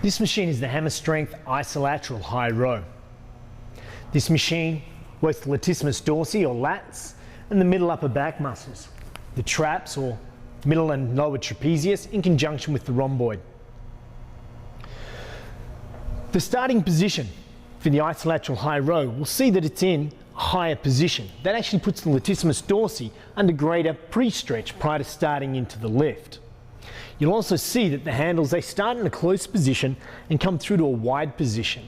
This machine is the hammer strength Isolateral high row. This machine works the latissimus dorsi or lats and the middle upper back muscles, the traps or middle and lower trapezius in conjunction with the rhomboid. The starting position for the Isolateral high row, we'll see that it's in a higher position. That actually puts the latissimus dorsi under greater pre-stretch prior to starting into the lift. You'll also see that the handles, they start in a close position and come through to a wide position.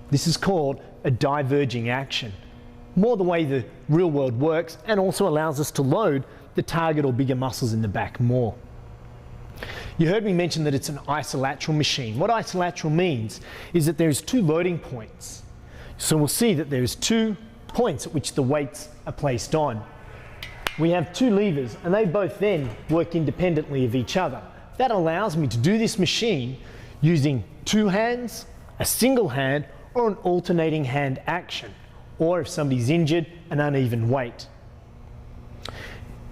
This is called a diverging action. More the way the real world works, and also allows us to load the target or bigger muscles in the back more. You heard me mention that it's an isolateral machine. What isolateral means is that there's two loading points. So we'll see that there's 2 points at which the weights are placed on. We have 2 levers and they both then work independently of each other. That allows me to do this machine using 2 hands, a single hand, or an alternating hand action, or if somebody's injured, an uneven weight.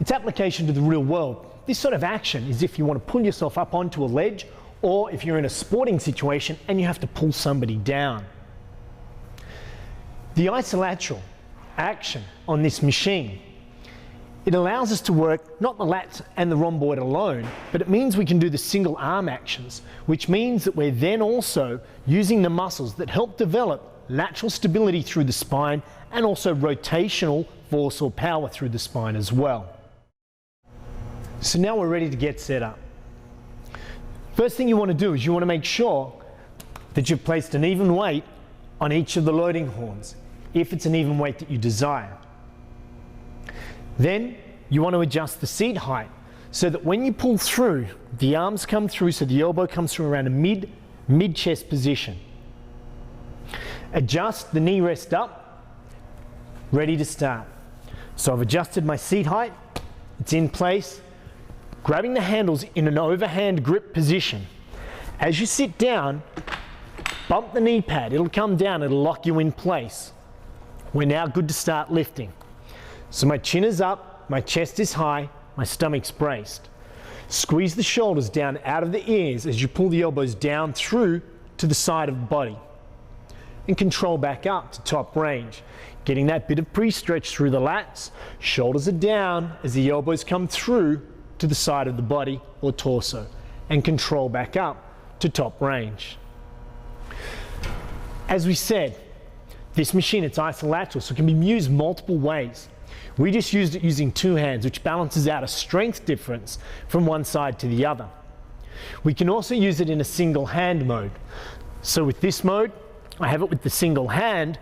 Its application to the real world, this sort of action is if you want to pull yourself up onto a ledge, or if you're in a sporting situation and you have to pull somebody down. The isolateral action on this machine, it allows us to work not the lats and the rhomboid alone, but it means we can do the single arm actions, which means that we're then also using the muscles that help develop lateral stability through the spine and also rotational force or power through the spine as well. So now we're ready to get set up. First thing you want to do is you want to make sure that you've placed an even weight on each of the loading horns, if it's an even weight that you desire. Then you want to adjust the seat height so that when you pull through, the arms come through, so the elbow comes through around a mid-chest position. Adjust the knee rest up, ready to start. So I've adjusted my seat height, it's in place, grabbing the handles in an overhand grip position. As you sit down, bump the knee pad, it'll come down, it'll lock you in place. We're now good to start lifting. So my chin is up, my chest is high, my stomach's braced. Squeeze the shoulders down out of the ears as you pull the elbows down through to the side of the body. And control back up to top range. Getting that bit of pre-stretch through the lats, shoulders are down as the elbows come through to the side of the body or torso. And control back up to top range. As we said, this machine, it's isolateral, so it can be used multiple ways. We just used it using 2 hands, which balances out a strength difference from one side to the other. We can also use it in a single hand mode. So with this mode, I have it with the single hand.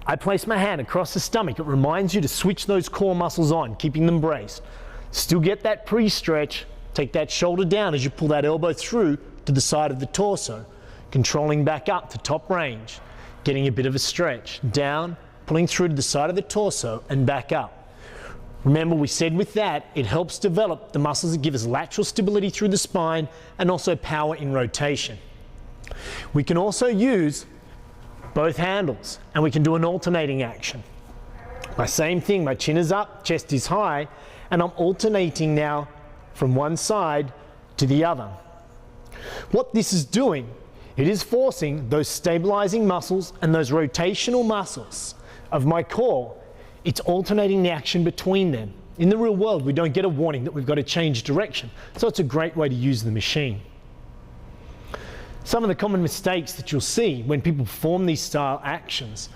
I place my hand across the stomach. It reminds you to switch those core muscles on, keeping them braced. Still get that pre-stretch. Take that shoulder down as you pull that elbow through to the side of the torso, controlling back up to top range, getting a bit of a stretch. Down, pulling through to the side of the torso and back up. Remember, we said with that, it helps develop the muscles that give us lateral stability through the spine and also power in rotation. We can also use both handles and we can do an alternating action. My same thing, my chin is up, chest is high, and I'm alternating now from one side to the other. What this is doing, it is forcing those stabilizing muscles and those rotational muscles of my core. It's alternating the action between them. In the real world, we don't get a warning that we've got to change direction, so it's a great way to use the machine. Some of the common mistakes that you'll see when people perform these style actions,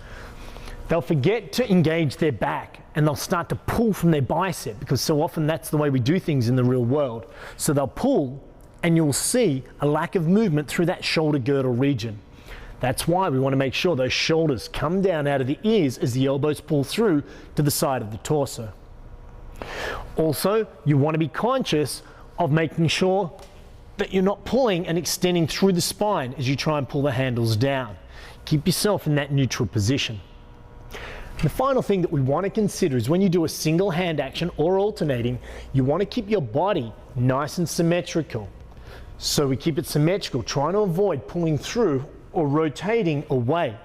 they'll forget to engage their back and they'll start to pull from their bicep, because so often that's the way we do things in the real world. So they'll pull and you'll see a lack of movement through that shoulder girdle region. That's why we want to make sure those shoulders come down out of the ears as the elbows pull through to the side of the torso. Also, you want to be conscious of making sure that you're not pulling and extending through the spine as you try and pull the handles down. Keep yourself in that neutral position. The final thing that we want to consider is when you do a single hand action or alternating, you want to keep your body nice and symmetrical. So we keep it symmetrical, trying to avoid pulling through or rotating away.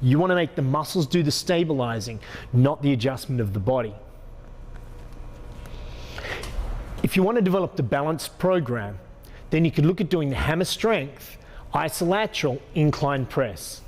You want to make the muscles do the stabilizing, not the adjustment of the body. If you want to develop the balanced program, then you could look at doing the hammer strength Isolateral incline press.